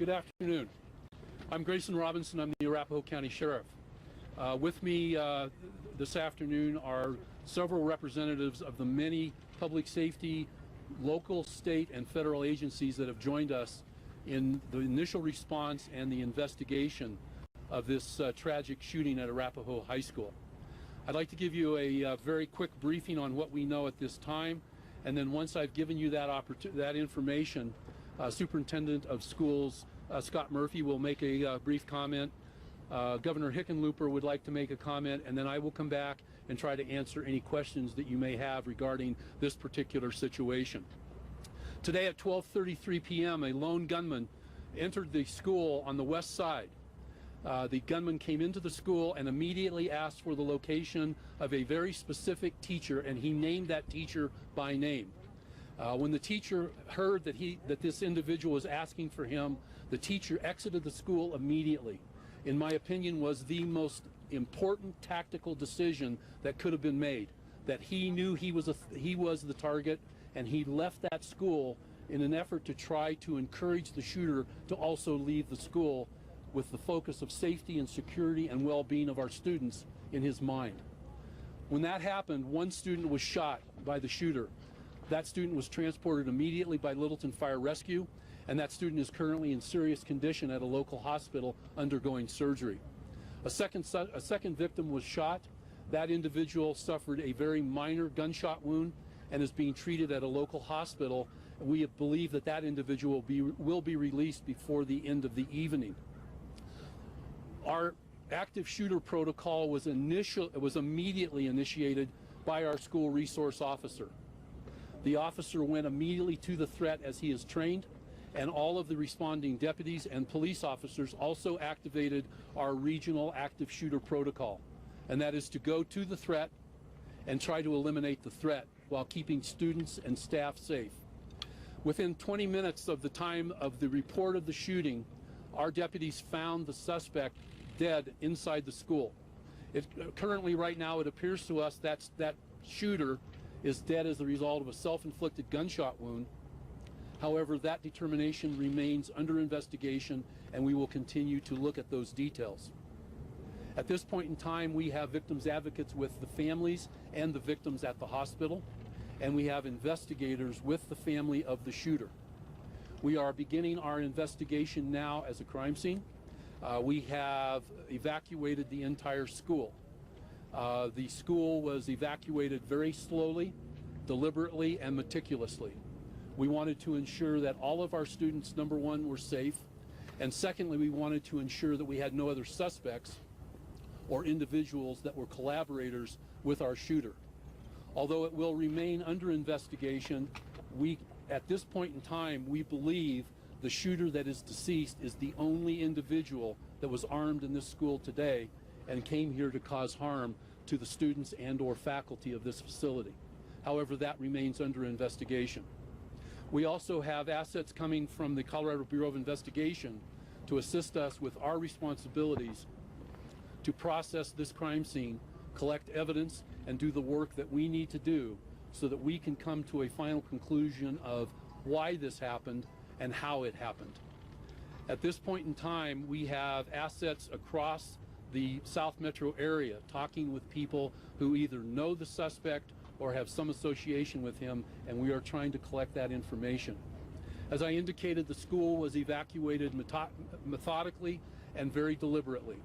Good afternoon. I'm Grayson Robinson. I'm the Arapahoe County Sheriff. With me this afternoon are several representatives of the many public safety, local, state, and federal agencies that have joined us in the initial response and the investigation of this tragic shooting at Arapahoe High School. I'd like to give you a very quick briefing on what we know at this time, and then once I've given you that information, Superintendent of Schools Scott Murphy will make a brief comment. Governor Hickenlooper would like to make a comment, and then I will come back and try to answer any questions that you may have regarding this particular situation. Today at 12:33 p.m., a lone gunman entered the school on the west side. The gunman came into the school and immediately asked for the location of a very specific teacher, and he named that teacher by name. When the teacher heard that this individual was asking for him, the teacher exited the school immediately. In my opinion, was the most important tactical decision that could have been made. That he knew he was the target, and he left that school in an effort to try to encourage the shooter to also leave the school, with the focus of safety and security and well-being of our students in his mind. When that happened, one student was shot by the shooter. That student was transported immediately by Littleton Fire Rescue, and that student is currently in serious condition at a local hospital undergoing surgery. A second victim was shot. That individual suffered a very minor gunshot wound and is being treated at a local hospital. We believe that that individual will be released before the end of the evening. Our active shooter protocol was immediately initiated by our school resource officer. The officer went immediately to the threat as he is trained, and all of the responding deputies and police officers also activated our regional active shooter protocol, and that is to go to the threat and try to eliminate the threat while keeping students and staff safe. Within 20 minutes of the time of the report of the shooting, our deputies found the suspect dead inside the school. Currently, right now, it appears to us that shooter is dead as a result of a self-inflicted gunshot wound. However, that determination remains under investigation, and we will continue to look at those details. At this point in time, we have victims advocates with the families and the victims at the hospital, and we have investigators with the family of the shooter. We are beginning our investigation now as a crime scene. We have evacuated the entire school. The school was evacuated very slowly, deliberately, and meticulously. We wanted to ensure that all of our students, number one, were safe, and secondly, we wanted to ensure that we had no other suspects or individuals that were collaborators with our shooter. Although it will remain under investigation, at this point in time, we believe the shooter that is deceased is the only individual that was armed in this school today and came here to cause harm to the students and or faculty of this facility. However, that remains under investigation. We also have assets coming from the Colorado Bureau of Investigation to assist us with our responsibilities to process this crime scene, collect evidence, and do the work that we need to do so that we can come to a final conclusion of why this happened and how it happened. At this point in time, we have assets across the South Metro area talking with people who either know the suspect or have some association with him, and we are trying to collect that information. As I indicated, the school was evacuated methodically and very deliberately.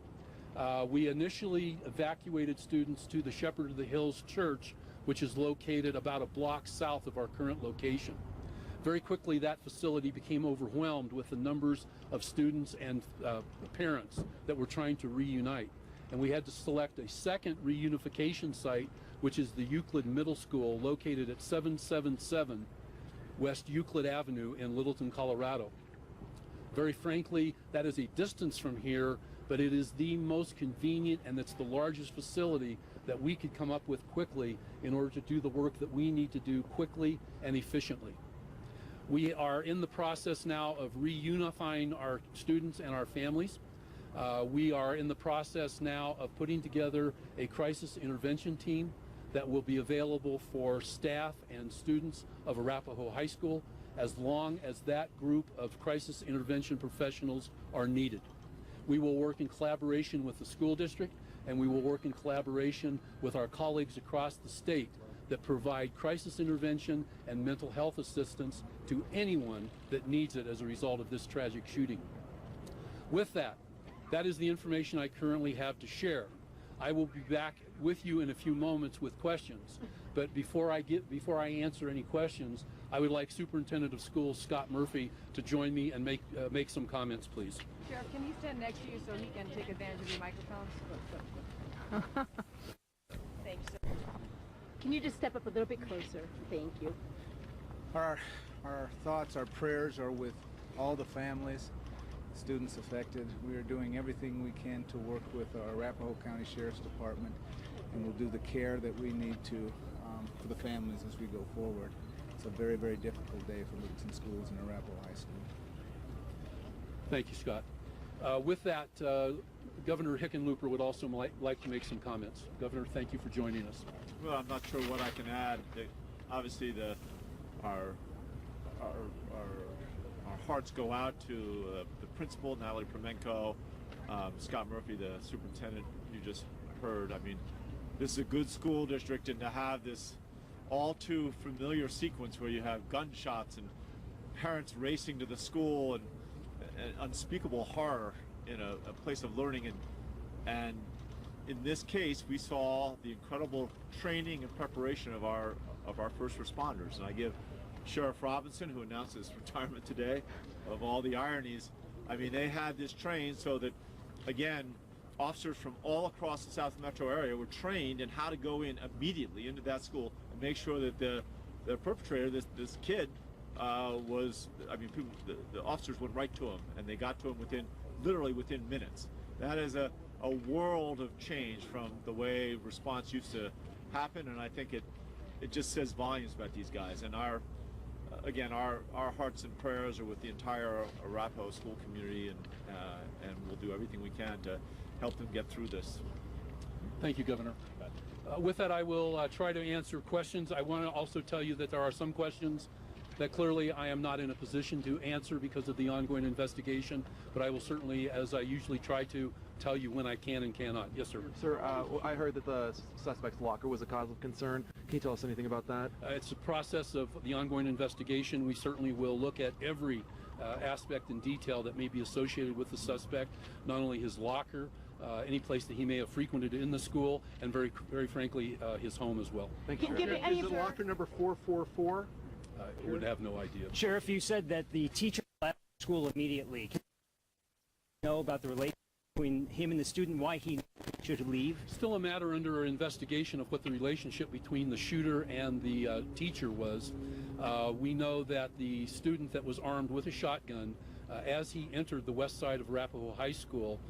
We initially evacuated students to the Shepherd of the Hills Church, which is located about a block south of our current location. Very quickly, that facility became overwhelmed with the numbers of students and parents that were trying to reunite. And we had to select a second reunification site, which is the Euclid Middle School, located at 777 West Euclid Avenue in Littleton, Colorado. Very frankly, that is a distance from here, but it is the most convenient, and it's the largest facility that we could come up with quickly in order to do the work that we need to do quickly and efficiently. We are in the process now of reunifying our students and our families. We are in the process now of putting together a crisis intervention team that will be available for staff and students of Arapahoe High School as long as that group of crisis intervention professionals are needed. We will work in collaboration with the school district, and we will work in collaboration with our colleagues across the state that provide crisis intervention and mental health assistance to anyone that needs it as a result of this tragic shooting. With that, that is the information I currently have to share. I will be back with you in a few moments with questions, but before I answer any questions, I would like Superintendent of Schools Scott Murphy to join me and make some comments, please. Sheriff, can he stand next to you so he can take advantage of your microphones? Thanks, sir. Can you just step up a little bit closer? Thank you. Our thoughts, our prayers are with all the families, students affected. We are doing everything we can to work with our Arapahoe County Sheriff's Department, and we'll do the care that we need to for the families as we go forward. It's a very, very difficult day for Livingston Schools and Arapahoe High School. Thank you, Scott. With that, Governor Hickenlooper would also like to make some comments. Governor, thank you for joining us. Well, I'm not sure what I can add. Obviously, our hearts go out to the principal, Natalie Premenko, Scott Murphy, the superintendent you just heard. I mean, this is a good school district, and to have this all too familiar sequence where you have gunshots and parents racing to the school and unspeakable horror in a place of learning, and in this case we saw the incredible training and preparation of our first responders, and I give Sheriff Robinson, who announced his retirement today, of all the ironies. I mean, they had this trained so that, again, officers from all across the South Metro area were trained in how to go in immediately into that school and make sure that the perpetrator, this kid, the officers went right to him, and they got to him literally within minutes. That is a world of change from the way response used to happen, and I think it just says volumes about these guys. And our hearts and prayers are with the entire Arapahoe school community, and we'll do everything we can to help them get through this. Thank you, Governor. With that, I will try to answer questions. I want to also tell you that there are some questions that clearly I am not in a position to answer because of the ongoing investigation, but I will certainly, as I usually try to, tell you when I can and cannot. Yes, sir. Sir, I heard that the suspect's locker was a cause of concern. Can you tell us anything about that? It's a process of the ongoing investigation. We certainly will look at every aspect and detail that may be associated with the suspect, not only his locker, any place that he may have frequented in the school, and very frankly, his home as well. Thank you. Is it locker number 444? I would have no idea. Sheriff, you said that the teacher left school immediately. Can you know about the relationship between him and the student, why he should leave? Still a matter under investigation of what the relationship between the shooter and the teacher was. We know that the student that was armed with a shotgun, as he entered the west side of Arapahoe High School,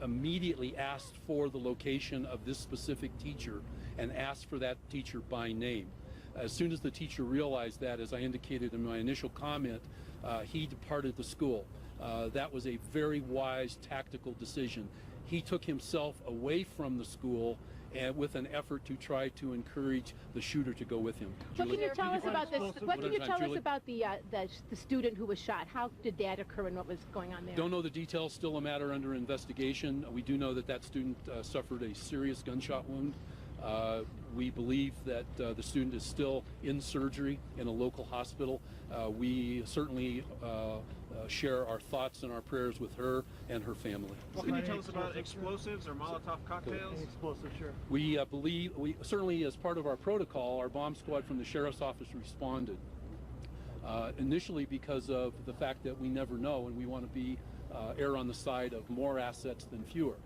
immediately asked for the location of this specific teacher and asked for that teacher by name. As soon as the teacher realized that, as I indicated in my initial comment, he departed the school. That was a very wise tactical decision. He took himself away from the school and with an effort to try to encourage the shooter to go with him. What can you tell us about this? What can you tell us Julie? about the student who was shot? How did that occur and what was going on there? Don't know the details. Still a matter under investigation. We do know that that student suffered a serious gunshot wound. We believe that the student is still in surgery in a local hospital. We certainly share our thoughts and our prayers with her and her family. Well, can you tell us about explosives or Molotov cocktails? Explosive, sure. We believe, certainly as part of our protocol, our bomb squad from the Sheriff's Office responded. Initially because of the fact that we never know, and we want to be err on the side of more assets than fewer.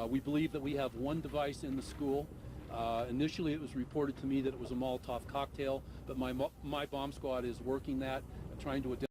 We believe that we have one device in the school. Initially it was reported to me that it was a Molotov cocktail, but my bomb squad is working that, trying to identify